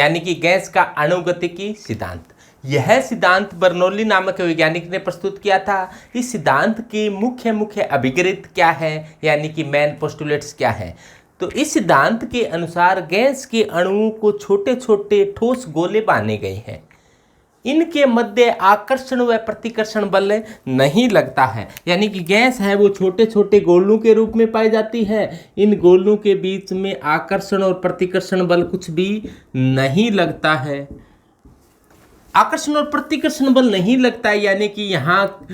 यानी कि गैस का अणुगतिकी सिद्धांत। यह सिद्धांत बर्नौली नामक वैज्ञानिक ने प्रस्तुत किया था। इस सिद्धांत की मुख्य मुख्य अभिकृत क्या है, यानी कि मेन पोस्टुलेट्स क्या है। तो इस सिद्धांत के अनुसार गैस के अणुओं को छोटे छोटे ठोस गोले बांधे गए हैं। इनके मध्य आकर्षण व प्रतिकर्षण बल नहीं लगता है, यानी कि गैस है वो छोटे छोटे गोलों के रूप में पाई जाती है। इन गोलों के बीच में आकर्षण और प्रतिकर्षण बल कुछ भी नहीं लगता है। आकर्षण और प्रतिकर्षण बल नहीं लगता है, यानी कि यहाँ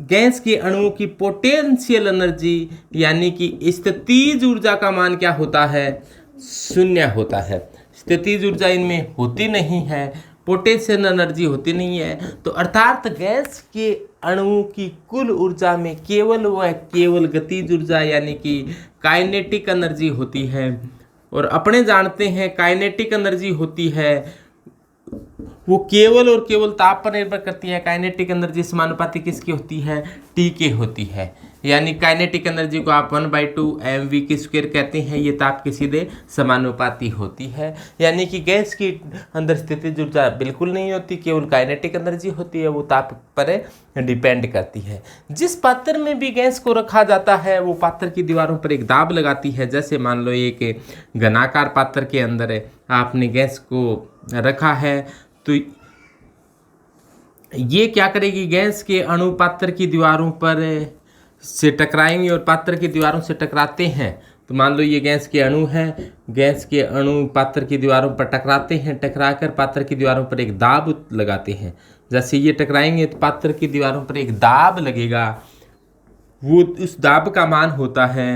गैस के अणुओं की पोटेंशियल एनर्जी यानी कि स्थितिज ऊर्जा का मान क्या होता है, शून्य होता है। स्थितिज ऊर्जा इनमें होती नहीं है, पोटेंशियल एनर्जी होती नहीं है। तो अर्थात गैस के अणुओं की कुल ऊर्जा में केवल व केवल गतिज ऊर्जा यानी कि काइनेटिक एनर्जी होती है। और अपने जानते हैं काइनेटिक एनर्जी होती है वो केवल और केवल ताप पर निर्भर करती है। काइनेटिक एनर्जी समानुपाती किसकी होती है, टी के होती है। यानी काइनेटिक एनर्जी को आप 1/2 mv² कहते हैं। ये ताप के सीधे समानुपाती होती है। यानी कि गैस की अंदर स्थितिज ऊर्जा बिल्कुल नहीं होती, केवल काइनेटिक एनर्जी होती है, वो ताप पर डिपेंड करती है। जिस पात्र में भी गैस को रखा जाता है वो पात्र की दीवारों पर एक दाब लगाती है। जैसे मान लो एक घनाकार पात्र के अंदर आपने गैस को रखा है, तो ये क्या करेगी, गैस के अणु पात्र की दीवारों पर से टकराएंगे और पात्र की दीवारों से टकराते हैं। तो मान लो ये गैस के अणु हैं, गैस के अणु पात्र की दीवारों पर टकराते हैं, टकराकर पात्र की दीवारों पर एक दाब लगाते हैं। जैसे ये टकराएंगे तो पात्र की दीवारों पर एक दाब लगेगा, वो उस दाब का मान होता है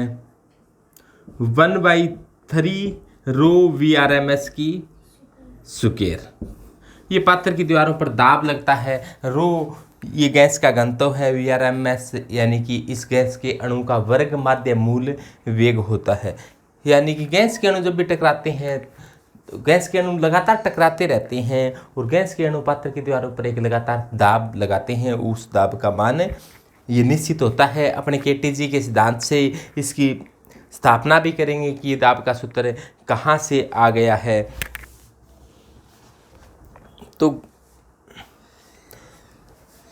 1/3 रो VRMS की स्क्वायर। ये पात्र की दीवारों पर दाब लगता है। रो ये गैस का घनत्व है, VRMS यानी कि इस गैस के अणु का वर्ग माध्य मूल वेग होता है। यानी कि गैस के अणु जब भी टकराते हैं तो गैस के अणु लगातार टकराते रहते हैं और गैस के अणु पात्र की दीवारों पर एक लगातार दाब लगाते हैं। उस दाब का मान ये निश्चित होता है। अपने KTG के सिद्धांत से इसकी स्थापना भी करेंगे कि ये दाब का सूत्र कहाँ से आ गया है।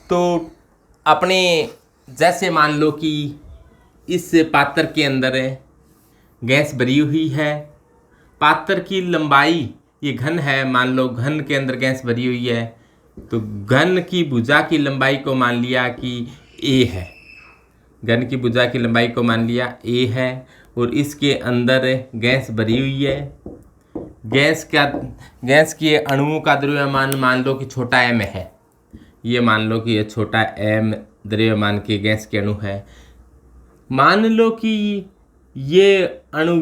तो अपने जैसे मान लो कि इस पात्र के अंदर गैस भरी हुई है, पात्र की लंबाई ये घन है, मान लो घन के अंदर गैस भरी हुई है, तो घन की भुजा की लंबाई को मान लिया कि a है। घन की भुजा की लंबाई को मान लिया a है और इसके अंदर गैस भरी हुई है। गैस के अणुओं का द्रव्यमान मान लो कि छोटा m है। ये मान लो कि ये छोटा m द्रव्यमान के गैस के अणु है। मान लो कि ये अणु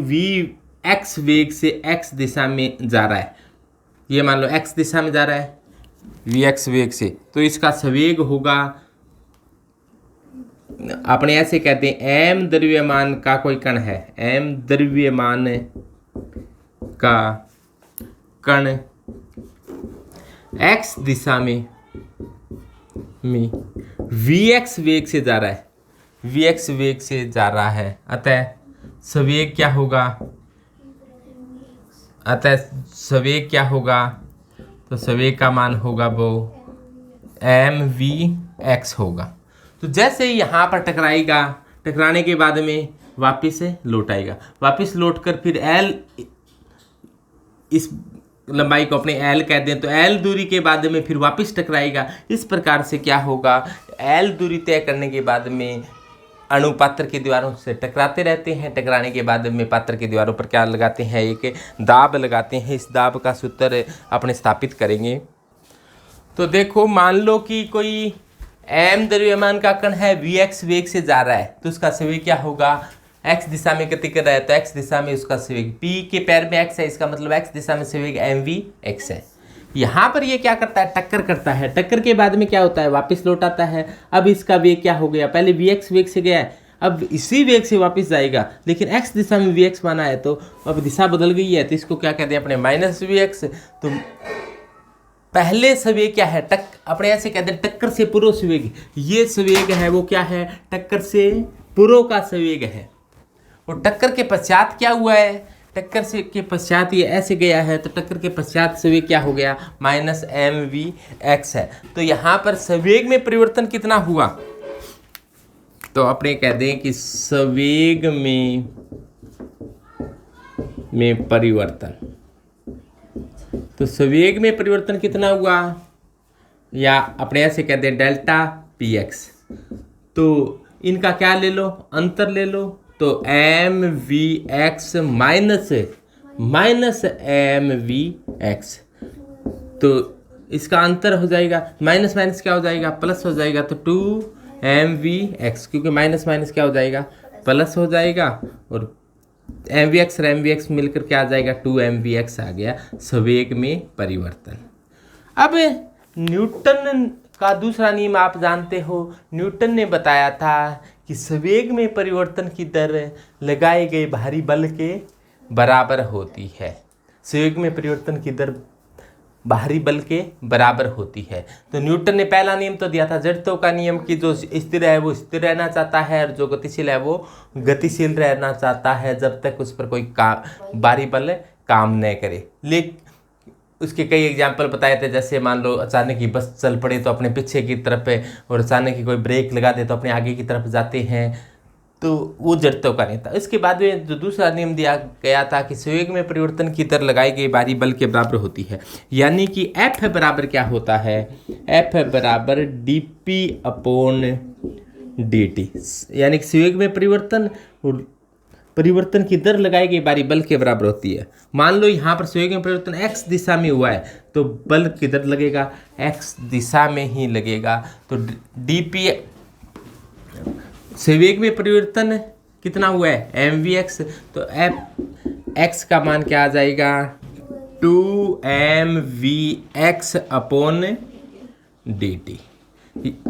x वेग से x दिशा में जा रहा है। ये मान लो x दिशा में जा रहा है vx वेग से, तो इसका संवेग होगा, अपने ऐसे कहते हैं m द्रव्यमान का कोई कण है, m द्रव्यमान का कण x दिशा में vx वेग से जा रहा है, vx वेग से जा रहा है। अतः संवेग क्या होगा, तो संवेग का मान होगा वो mvx होगा। तो जैसे यहाँ पर टकराएगा, टकराने के बाद में वापस लौट आएगा, वापस लौट कर फिर l, इस लंबाई को अपने l कह दें, तो l दूरी के बाद में फिर वापस टकराएगा। इस प्रकार से क्या होगा, l दूरी तय करने के बाद में अणु पात्र की दीवारों से टकराते रहते हैं। टकराने के बाद में पात्र की दीवारों पर क्या लगाते हैं, एक दाब लगाते हैं। इस दाब का सूत्र अपने स्थापित करेंगे। तो देखो मान लो कि कोई m द्रव्यमान का कण है, vx वेग से जा रहा है, तो उसका संवेग क्या होगा, x दिशा में गति कर रहा है, तो x दिशा में उसका संवेग p के पैर में x है, इसका मतलब x दिशा में संवेग mvx है। यहाँ पर ये क्या करता है, टक्कर करता है। टक्कर के बाद में क्या होता है, वापस लौट आता है। अब इसका वेग क्या हो गया, पहले vx वेग से गया है, अब इसी वेग से वापस जाएगा, लेकिन x दिशा में vx माना है, तो अब दिशा बदल गई है, तो इसको क्या कहते हैं अपने -vx। तो पहले संवेग क्या है, अपने ऐसे कहते हैं टक्कर से पूर्व संवेग। ये संवेग है वो क्या है, टक्कर से पूर्व का संवेग है। और टक्कर के पश्चात क्या हुआ है, टक्कर से के पश्चात ये ऐसे गया है, तो टक्कर के पश्चात से क्या हो गया, माइनस एम वी एक्स है। तो यहाँ पर संवेग में परिवर्तन कितना हुआ, तो अपने कह दें कि संवेग में परिवर्तन, तो संवेग में परिवर्तन कितना हुआ, या अपने ऐसे कहते हैं डेल्टा पी एक्स। तो इनका क्या ले लो, अंतर ले लो, तो M V X minus M V X, तो इसका अंतर हो जाएगा, माइनस माइनस क्या हो जाएगा, प्लस हो जाएगा, तो 2 mvx, क्योंकि माइनस माइनस क्या हो जाएगा, प्लस हो जाएगा, और mvx और mvx मिलकर क्या आ जाएगा, 2mvx आ गया संवेग में परिवर्तन। अब न्यूटन का दूसरा नियम आप जानते हो, न्यूटन ने बताया था कि संवेग में परिवर्तन की दर लगाए गए भारी बल के बराबर होती है। संवेग में परिवर्तन की दर बाहरी बल के बराबर होती है। तो न्यूटन ने पहला नियम तो दिया था जड़त्व का नियम, की जो स्थिर है वो स्थिर रहना चाहता है, और जो गतिशील है वो गतिशील रहना चाहता है जब तक उस पर कोई बाहरी बल काम न करे। लेकिन उसके कई एग्जाम्पल बताए थे, जैसे मान लो अचानक ही बस चल पड़े तो अपने पीछे की तरफ है, और अचानक ही कोई ब्रेक लगा दे तो अपने आगे की तरफ जाते हैं, तो वो जड़त्व का नहीं था। इसके बाद में जो दूसरा नियम दिया गया था कि संवेग में परिवर्तन की दर लगाई गई बाहरी बल के बराबर होती है, यानी कि F बराबर क्या होता है, F बराबर dp अपॉन dt, यानी कि संवेग में परिवर्तन की दर लगाई गई बाहरी बल के बराबर होती है। मान लो यहाँ पर संवेग में परिवर्तन x दिशा में हुआ है, तो बल किधर लगेगा, x दिशा में ही लगेगा। तो dp संवेग में परिवर्तन कितना हुआ है, mvx, तो x का मान क्या आ जाएगा, 2mvx अपॉन dt।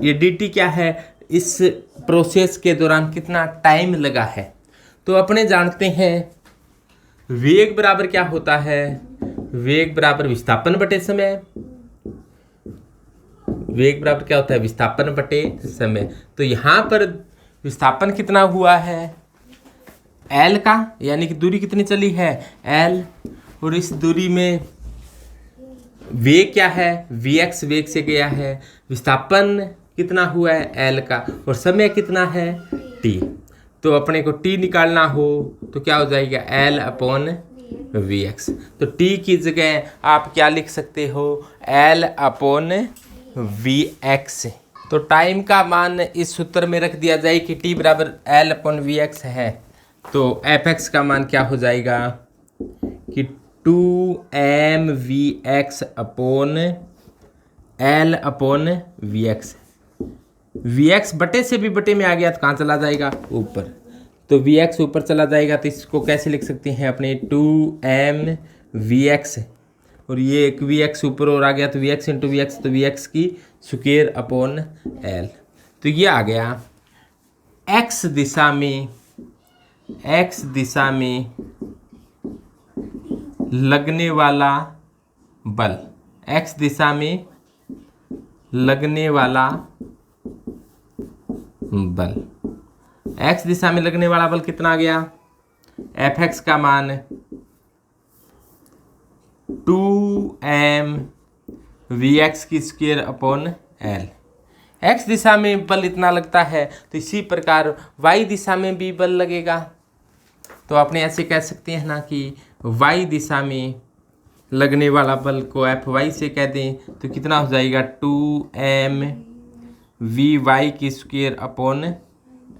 ये dt क्या है, इस प्रोसेस के दौरान कितना टाइम लगा है। तो अपने जानते हैं वेग बराबर क्या होता है, वेग बराबर विस्थापन बटे समय, वेग बराबर क्या होता है, विस्थापन बटे समय। तो यहाँ पर विस्थापन कितना हुआ है, L का, यानी कि दूरी कितनी चली है, L, और इस दूरी में वेग क्या है, vx वेग से गया है, विस्थापन कितना हुआ है L का, और समय कितना है t। तो अपने को t निकालना हो तो क्या हो जाएगा, L अपॉन vx। तो t की जगह आप क्या लिख सकते हो, L अपॉन vx। तो टाइम का मान इस सूत्र में रख दिया जाए कि t बराबर L अपॉन vx है, तो fx का मान क्या हो जाएगा कि 2mvx upon L upon vx। vx बटे से भी बटे में आ गया तो कहाँ चला जाएगा, ऊपर, तो vx ऊपर चला जाएगा, तो इसको कैसे लिख सकते हैं अपने 2mvx, और ये एक vx ऊपर और आ गया तो vx इंटू vx, तो vx की स्क्वायर अपॉन l। तो ये आ गया x दिशा में लगने वाला बल, x दिशा में लगने वाला बल, x दिशा में लगने वाला बल कितना आ गया, fx का मान 2mvx की स्क्वायर अपॉन l। x दिशा में बल इतना लगता है, तो इसी प्रकार y दिशा में भी बल लगेगा। तो आपने ऐसे कह सकते हैं ना कि y दिशा में लगने वाला बल को Fy से कह दें, तो कितना हो जाएगा 2mvy की स्क्वायर अपॉन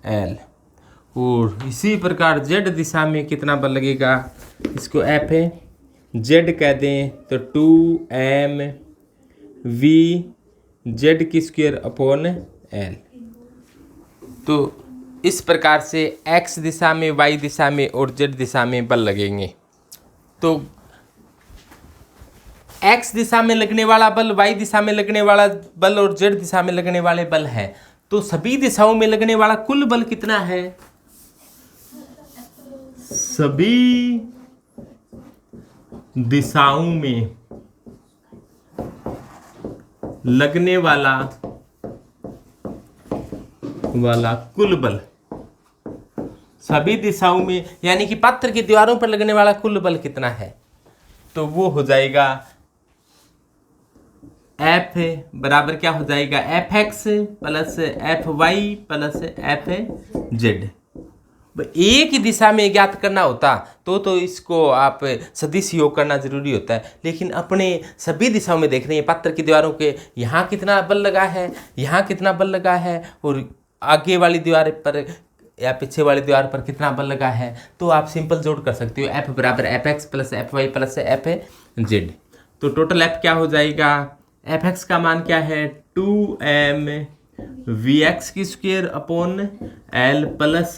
l। और इसी प्रकार z दिशा में कितना बल लगेगा, इसको Fz कह दें, तो 2mvz की स्क्वायर अपॉन l। तो इस प्रकार से x दिशा में, y दिशा में और z दिशा में बल लगेंगे। तो x दिशा में लगने वाला बल, y दिशा में लगने वाला बल और z दिशा में लगने वाले बल है, तो सभी दिशाओं में लगने वाला कुल बल कितना है, सभी दिशाओं में लगने वाला कुल बल, सभी दिशाओं में, यानी कि पत्र की दीवारों पर लगने वाला कुल बल कितना है, तो वो हो जाएगा एफ बराबर क्या हो जाएगा, F X plus F Y plus F Z. एक ही दिशा में ज्ञात करना होता तो इसको आप सदिश योग करना जरूरी होता है, लेकिन अपने सभी दिशाओं में देख रहे हैं पत्र की दीवारों के, यहाँ कितना बल लगा है, यहाँ कितना बल लगा है, और आगे वाली दीवार पर या पीछे वाली दीवार पर कितना बल लगा है, तो आप सिंपल जोड़ कर सकते हो, एफ बराबर F X plus F Y plus F Z. तो टोटल एफ क्या हो जाएगा, एफ एक्स का मान क्या है 2m वी एक्स की square upon L plus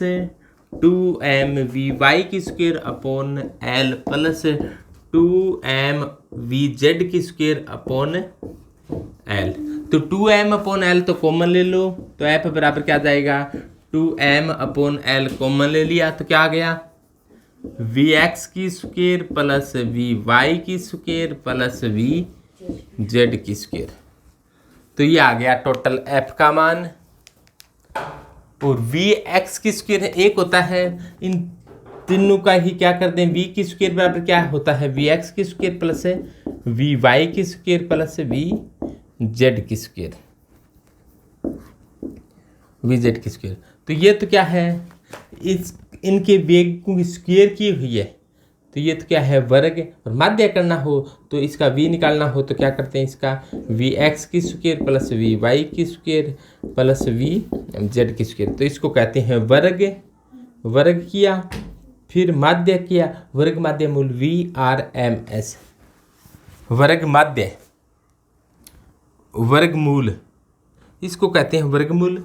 2m V Y की square upon L plus 2m V Z की स्क्वेयर अपॉन एल। तो 2m अपॉन एल तो कॉमन ले लो, तो एफ बराबर क्या जाएगा 2m अपॉन एल कॉमन ले लिया तो क्या आ गया वी एक्स की स्क्वेयर प्लस वी वाई की स्क्वेयर प्लस वी जेड की स्क्वेयर। तो ये आ गया टोटल एफ का मान। और वी एक्स की स्क्वेयर एक होता है, इन तीनों का ही क्या कर दें, वी की स्क्वेयर बराबर क्या होता है वी एक्स की स्क्वेयर प्लस वी वाई की स्क्वेयर प्लस वी जेड की स्क्वेयर, वी जेड की स्क्वेयर। तो ये तो क्या है, इस इनके वेग की स्क्वेयर की हुई है, तो ये तो क्या है वर्ग। और माध्य करना हो तो इसका v निकालना हो तो क्या करते हैं, इसका वी एक्स की स्क्वेयर प्लस वी वाई की स्क्वेयर प्लस वी जेड की स्क्वेयर, तो इसको कहते हैं वर्ग। वर्ग किया फिर माध्य किया, वर्ग माध्य मूल वी आर एम एस, वर्ग माध्य वर्गमूल इसको कहते हैं वर्गमूल।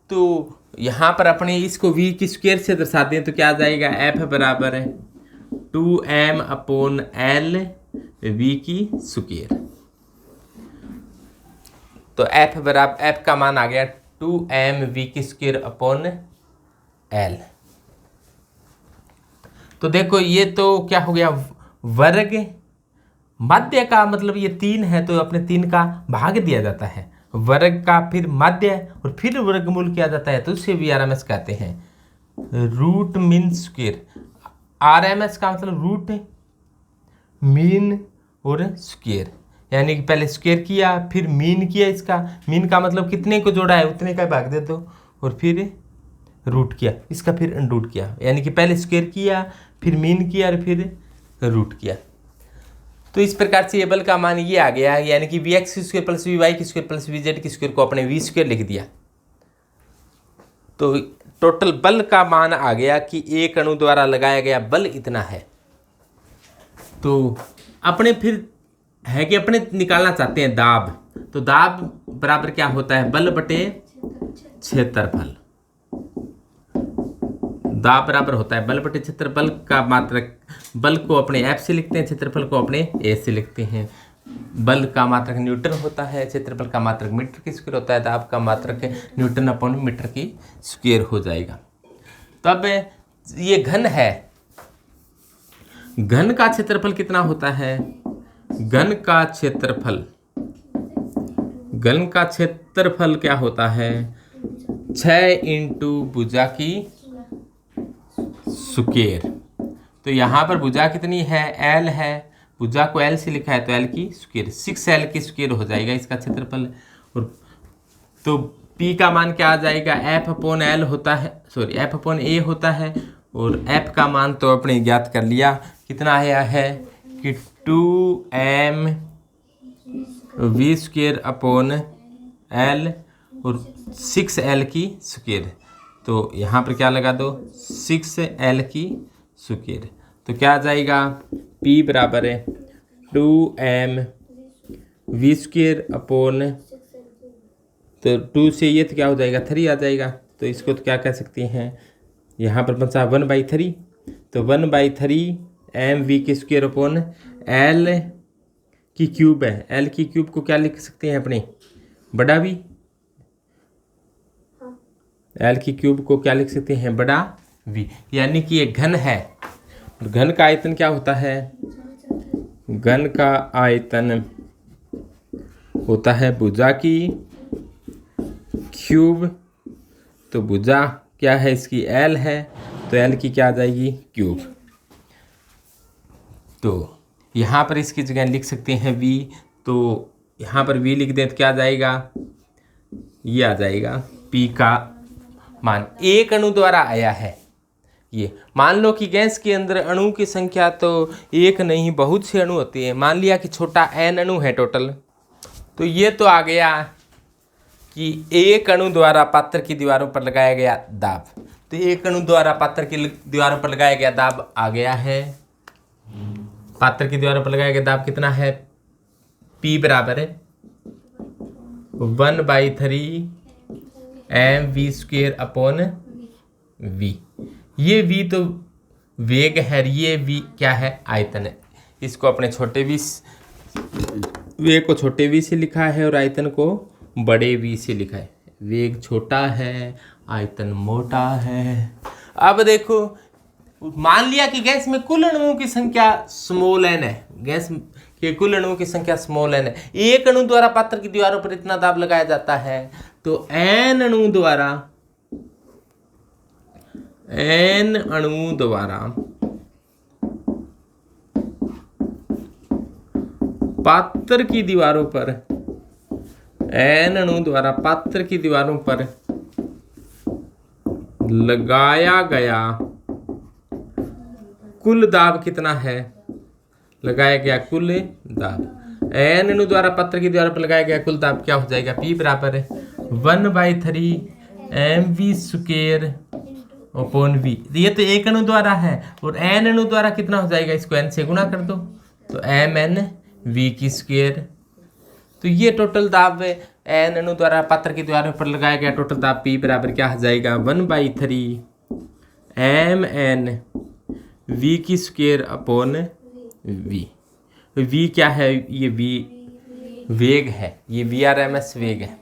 तो यहाँ पर अपने इसको v की स्क्वेयर से दर्शा दें तो क्या आ जाएगा, एफ बराबर है 2m अपॉन एल वी की स्क्वेयर। तो एफ बराबर एफ का मान आ गया 2m वी की स्क्वेयर अपॉन एल। तो देखो ये तो क्या हो गया वर्ग, माध्य का मतलब ये 3 है तो अपने 3 का भाग दिया जाता है, वर्ग का फिर माध्य और फिर वर्गमूल किया जाता है, तो उसे भी आरएमएस कहते हैं। रूट मीन स्क्वेयर, आरएमएस का मतलब रूट मीन और स्क्वेयर, यानी कि पहले स्क्वेयर किया फिर मीन किया, इसका मीन का मतलब कितने को जोड़ा है उतने का भाग दे दो, और फिर रूट किया इसका, फिर रूट किया, यानी कि पहले स्क्वेयर किया फिर मीन किया और फिर रूट किया। तो इस प्रकार से ये बल का मान ये आ गया, यानी कि वी एक्स की स्क्वेयर प्लस वी वाई की स्क्वेयर प्लस वी जेड की स्क्वेयर को अपने वी स्क्वेयर लिख दिया। तो टोटल बल का मान आ गया कि एक अणु द्वारा लगाया गया बल इतना है। तो अपने फिर है कि अपने निकालना चाहते हैं दाब, तो दाब बराबर क्या होता है बल बटे क्षेत्रफल। दाब बराबर होता है बल बटे क्षेत्रफल का मात्रक, बल को अपने एफ से लिखते हैं, क्षेत्रफल को अपने ए से लिखते हैं। बल का मात्रक न्यूटन होता है, क्षेत्रफल का मात्रक मीटर की स्क्वायर होता है, दाब का मात्रक न्यूटन अपॉन मीटर की स्क्वायर हो जाएगा। तब ये घन है, घन का क्षेत्रफल कितना होता है, घन का क्षेत्रफल, घन का क्षेत्रफल क्या होता है 6 इंटू भुजा की स्क्वायर। तो यहाँ पर भुजा कितनी है एल है, भुजा को एल से लिखा है तो एल की स्क्वायर 6l की स्क्वायर हो जाएगा इसका क्षेत्रफल। और तो P का मान क्या आ जाएगा, एफ अपॉन एल होता है, सॉरी एफ अपॉन ए होता है, और एफ का मान तो अपने ज्ञात कर लिया, कितना आया है कि 2m we square upon L और 6l की स्क्वायर। तो यहाँ पर क्या लगा दो 6l की स्क्वायर, तो क्या आ जाएगा P बराबर है 2m वी स्क्वायर अपॉन, तो 2 से ये तो क्या हो जाएगा 3 आ जाएगा, तो इसको तो क्या कह सकते हैं यहाँ पर बचा 1/3, तो 1/3 m वी की स्क्वायर अपॉन l की क्यूब है, l की क्यूब को क्या लिख सकते हैं अपने बड़ा v, एल की क्यूब को क्या लिख सकते हैं बड़ा v, यानी कि ये घन है। और घन का आयतन क्या होता है, घन का आयतन होता है भुजा की क्यूब, तो भुजा क्या है इसकी एल है, तो L की क्या आ जाएगी, क्यूब। तो यहाँ पर इसकी जगह लिख सकते हैं V, तो यहाँ पर V लिख दें तो क्या आ जाएगा, ये आ जाएगा P का मान एक अणु द्वारा आया है। ये मान लो कि गैस के अंदर अणु की संख्या तो एक नहीं बहुत से अणु होते हैं। मान लिया कि छोटा n अणु है टोटल, तो ये तो आ गया कि एक अणु द्वारा पात्र की दीवारों पर लगाया गया दाब। तो एक अणु द्वारा पात्र की दीवारों पर लगाया गया दाब आ गया है। पात्र की दीवारों पर लगाया गया दाब कितना है, P बराबर है 1/3 mv² अपॉन v। ये v तो वेग है, ये v क्या है, आयतन है। इसको अपने छोटे v, वेग को छोटे v से लिखा है और आयतन को बड़े v से लिखा है। वेग छोटा है, आयतन मोटा है। अब देखो, मान लिया कि गैस में कुल अणुओं की संख्या स्मॉल n है, गैस के कुल अणुओं की संख्या स्मॉल n है। एक अणु द्वारा पात्र की दीवारों पर इतना दाब लगाया जाता है, तो n अणु द्वारा पात्र की दीवारों पर, n अणु द्वारा पात्र की दीवारों पर लगाया गया कुल दाब कितना है, लगाया गया कुल दाब। n अणु द्वारा पत्र की दीवार पर लगाया गया कुल दाब क्या हो जाएगा, P बराबर है 1/3 mv² अपॉन v। ये तो एक अणु द्वारा है, और n अणु द्वारा कितना हो जाएगा, इसको n से गुणा कर दो तो mn/v²। तो ये टोटल दाब है n अणु द्वारा पत्र की दीवार पर लगाया गया टोटल दाब P बराबर क्या हो जाएगा 1/3 mn/v² अपॉन v। v क्या है, ये v वेग है, ये VRMS वेग है,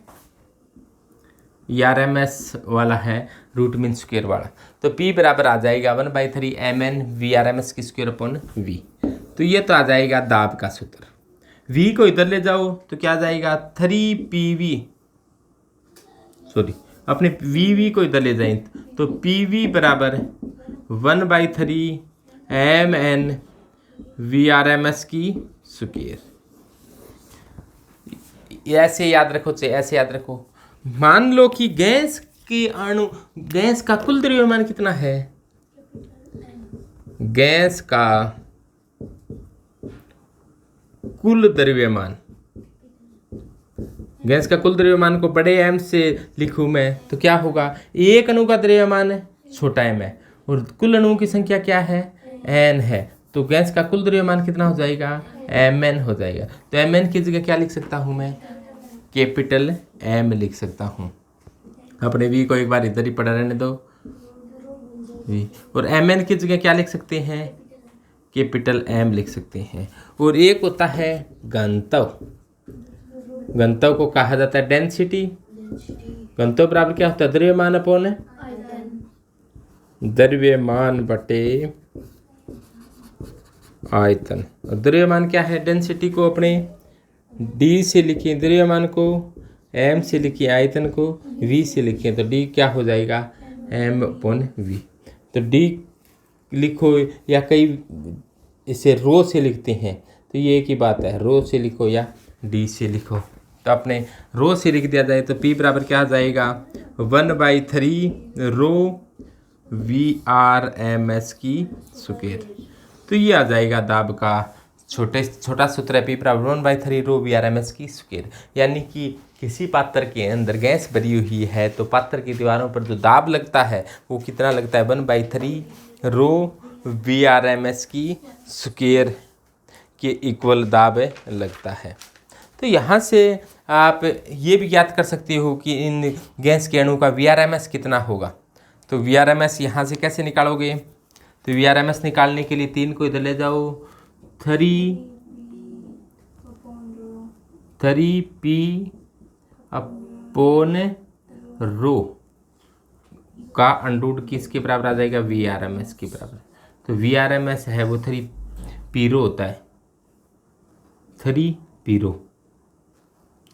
RMS वाला है रूट मीन स्क्वायर वाला। तो P बराबर आ जाएगा 1/3 mn VRMS² अपॉन v। तो ये तो आ जाएगा दाब का सूत्र। v को इधर ले जाओ तो क्या आ जाएगा 3PV, सॉरी अपने VV को इधर ले जाएं तो PV बराबर 1/3 mn VRMS²। ऐसे याद रखो, ऐसे याद रखो। मान लो कि गैस का कुल द्रव्यमान कितना है, गैस का कुल द्रव्यमान, गैस का कुल द्रव्यमान को बड़े m से लिखूं मैं तो क्या होगा, एक अणु का द्रव्यमान छोटा m है और कुल अणुओं की संख्या क्या है, n है। तो गैस का कुल द्रव्यमान कितना हो जाएगा, mn हो जाएगा। तो mn की जगह क्या लिख सकता हूं मैं, कैपिटल M लिख सकता हूं। अपने v को एक बार इधर ही पढ़ा रहने दो v, और mn की जगह क्या लिख सकते हैं, कैपिटल M लिख सकते हैं। और एक होता है घनत्व, घनत्व को कहा जाता है डेंसिटी। घनत्व बराबर क्या होता है, द्रव्यमान अपॉन द्रव्यमान बटे आयतन। और द्रव्यमान क्या है, डेंसिटी को अपने d से लिखिए, द्रव्यमान को m से लिखिए, आयतन को v से लिखिए। तो d क्या हो जाएगा, m अपॉन v। तो d लिखो या कई इसे रो से लिखते हैं, तो ये एक ही बात है, रो से लिखो या d से लिखो। तो अपने रो से लिख दिया जाए तो p बराबर क्या आ जाएगा 1/3 रो VRMS²। तो ये आ जाएगा दाब का छोटा सूत्र है, P बराबर 1/3 रो VRMS²। यानी कि किसी पात्र के अंदर गैस भरी हुई है तो पात्र की दीवारों पर जो दाब लगता है वो कितना लगता है, 1/3 रो VRMS² के इक्वल दाब लगता है। तो यहाँ से आप ये भी याद कर सकते हो कि इन गैस के अणु का VRMS कितना होगा। तो VRMS यहाँ से कैसे निकालोगे, तो VRMS निकालने के लिए 3 को इधर ले जाओ, 3P अपॉन रो का अंडरूट किसके बराबर आ जाएगा, VRMS के बराबर। तो VRMS है वो 3P रो होता है, 3P रो,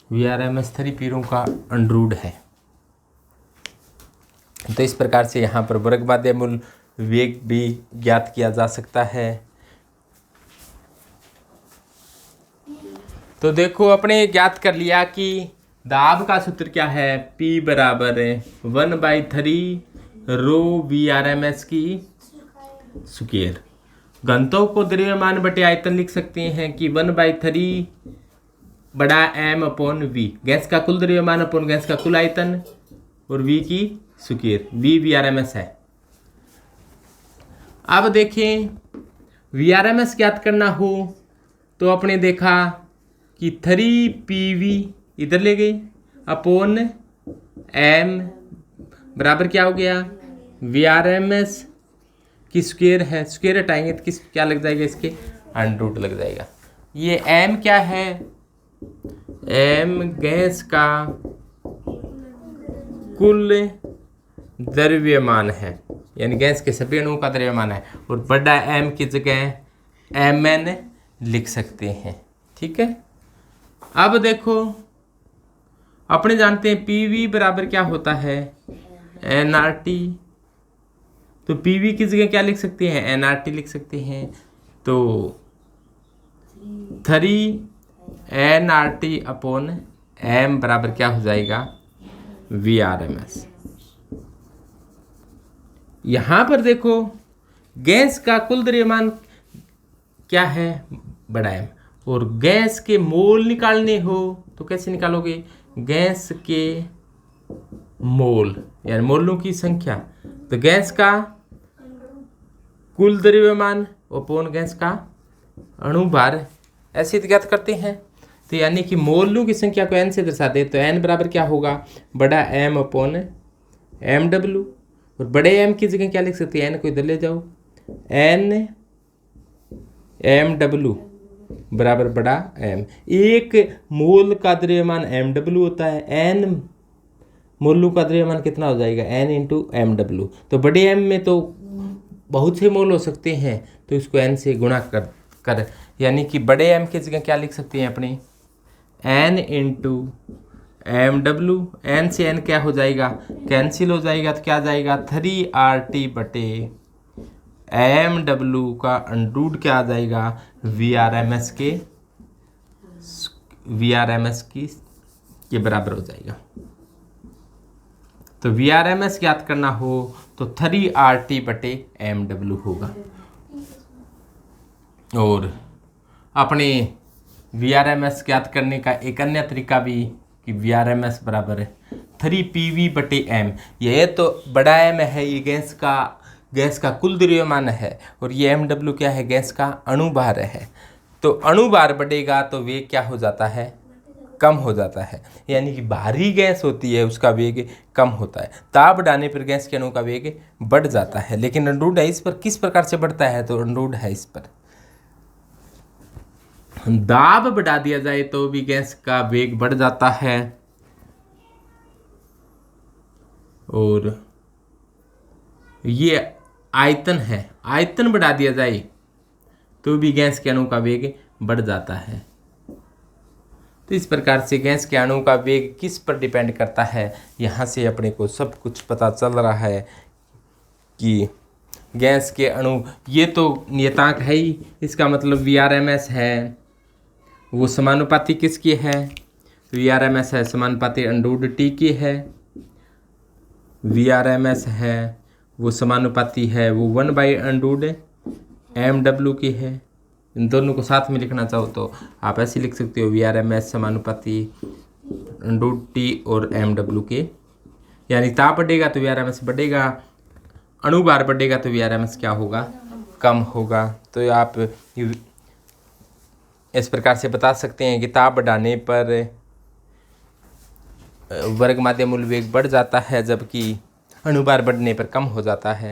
VRMS 3P रो का अंडरूट है। तो इस प्रकार से यहाँ पर वर्ग बाध्य मूल वेग भी ज्ञात किया जा सकता है। तो देखो अपने ज्ञात कर लिया कि दाब का सूत्र क्या है, P बराबर 1/3 रो VRMS की स्क्वायर। घनत्व को द्रव्यमान बटे आयतन लिख सकते हैं कि 1/3 बड़ा M अपॉन V, गैस का कुल द्रव्यमान अपॉन गैस का कुल आयतन, और V की स्क्वायर, V VRMS है। अब देखें VRMS ज्ञात करना हो तो अपने देखा कि 3PV इधर ले गए अपॉन M बराबर क्या हो गया, VRMS की स्क्वायर है। स्क्वायर हटाएंगे तो क्या लग जाएगा, इसके अंडर लग जाएगा। ये M क्या है, M गैस का कुल द्रव्यमान है, यानी गैस के सभी अणुओं का द्रव्यमान है, और बड़ा M की जगह Mn लिख सकते हैं। ठीक है। अब देखो अपने जानते हैं PV बराबर क्या होता है, nRT। तो PV की जगह क्या लिख सकते हैं, nRT लिख सकते हैं। तो 3 nRT अपॉन M बराबर क्या हो जाएगा, VRMS। यहां पर देखो गैस का कुल द्रव्यमान क्या है, बड़ा M, और गैस के मोल निकालने हो तो कैसे निकालोगे, गैस के मोल यानी मोलों की संख्या। तो गैस का कुल द्रव्यमान अपॉन गैस का अणु भार, ऐसे ज्ञात करते हैं। तो यानी कि मोलों की संख्या को n से दर्शाते हैं, तो n बराबर क्या होगा, बड़ा M अपॉन MW, और बड़े M की जगह क्या लिख सकते हैं, n को इधर ले जाओ, n MW बराबर बड़ा M। एक मोल का द्रव्यमान MW होता है, n मोलों का द्रव्यमान कितना हो जाएगा, n इंटू MW। तो बड़े M में तो बहुत से मोल हो सकते हैं, तो इसको n से गुणा कर यानी कि बड़े M की जगह क्या लिख सकते हैं अपने, n इंटू MW। n से n क्या हो जाएगा, कैंसिल हो जाएगा, तो क्या जाएगा 3RT बटे MW का अंडरूट क्या आ जाएगा, VRMS के बराबर हो जाएगा। तो VRMS ज्ञात करना हो तो 3RT बटे MW होगा। और अपने VRMS ज्ञात करने का एक अन्य तरीका भी कि VRMS बराबर 3PV बटे M। यह तो बड़ा M है, ये गैस का कुल द्रव्यमान है, और ये MW क्या है, गैस का अणु भार है। तो अणु भार बढ़ेगा तो वेग क्या हो जाता है, कम हो जाता है, यानी कि भारी गैस होती है उसका वेग कम होता है। ताप बढ़ाने पर गैस के अणु का वेग बढ़ जाता है, लेकिन अंडरूट है इस पर किस प्रकार से बढ़ता है, तो अंडरूट है इस पर दाब बढ़ा दिया जाए तो भी गैस का वेग बढ़ जाता है, और ये आयतन है, आयतन बढ़ा दिया जाए तो भी गैस के अणु का वेग बढ़ जाता है। तो इस प्रकार से गैस के अणु का वेग किस पर डिपेंड करता है, यहाँ से अपने को सब कुछ पता चल रहा है कि गैस के अणु, ये तो नियतांक है ही, इसका मतलब VRMS है वो समानुपाती किसकी है, VRMS है समानुपाती अंडरूट T की है, VRMS है वो समानुपाती है वो 1/√MW की है। इन दोनों को साथ में लिखना चाहो तो आप ऐसे लिख सकते हो, VRMS समानुपाती √T और MW के, यानी ताप बढ़ेगा तो VRMS बढ़ेगा, अणु भार बढ़ेगा तो VRMS क्या होगा, कम होगा। तो आप इस प्रकार से बता सकते हैं कि ताप बढ़ाने पर वर्ग माध्य मूल वेग बढ़ जाता है, जबकि अणु भार बढ़ने पर कम हो जाता है।